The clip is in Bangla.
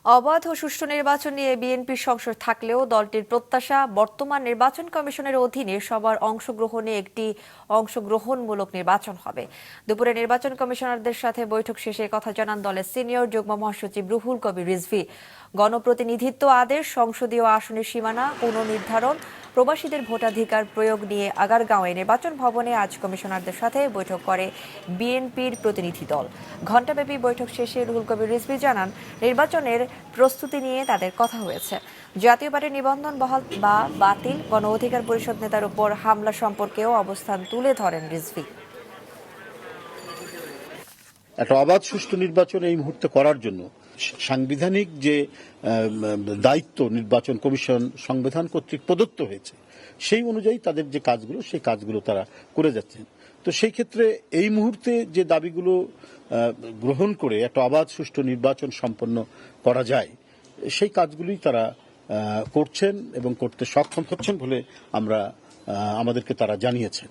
অবাধ ও সুষ্ঠু নির্বাচন নিয়ে বিএনপির সংশয় থাকলেও দলটির প্রত্যাশা বর্তমান নির্বাচন কমিশনের অধীনে সবার অংশগ্রহণে একটি অংশগ্রহণমূলক নির্বাচন হবে। দুপুরে নির্বাচন কমিশনারদের সাথে বৈঠক শেষে কথা জানান দলের সিনিয়র যুগ্ম মহাসচিব রুহুল কবির রিজভী। গণপ্রতিনিধিত্ব আদেশ, সংসদীয় আসনের সীমানা পুনর্নির্ধারণ, প্রবাসীদের ভোটাধিকার প্রয়োগ নিয়ে আগারগাঁওয়ে নির্বাচন ভবনে আজ কমিশনারদের সাথে বৈঠক করে বিএনপির প্রতিনিধি দল। ঘণ্টাব্যাপী বৈঠক শেষে রুহুল কবির রিজভী জানান, নির্বাচনের প্রস্তুতি নিয়ে তাদের কথা হয়েছে। জাতীয় পার্টির নিবন্ধন বহাল বা বাতিল, গণ অধিকার পরিষদ নেতার উপর হামলা সম্পর্কেও অবস্থান তুলে ধরেন রিজভী। একটা অবাধ সুষ্ঠু নির্বাচন এই মুহূর্তে করার জন্য সাংবিধানিক যে দায়িত্ব নির্বাচন কমিশন সংবিধান কর্তৃক প্রদত্ত হয়েছে সেই অনুযায়ী তাদের যে কাজগুলো সেই কাজগুলো তারা করে যাচ্ছেন। তো সেই ক্ষেত্রে এই মুহূর্তে যে দাবিগুলো গ্রহণ করে একটা অবাধ সুষ্ঠু নির্বাচন সম্পন্ন করা যায় সেই কাজগুলোই তারা করছেন এবং করতে সক্ষম হচ্ছেন বলে আমাদেরকে তারা জানিয়েছেন।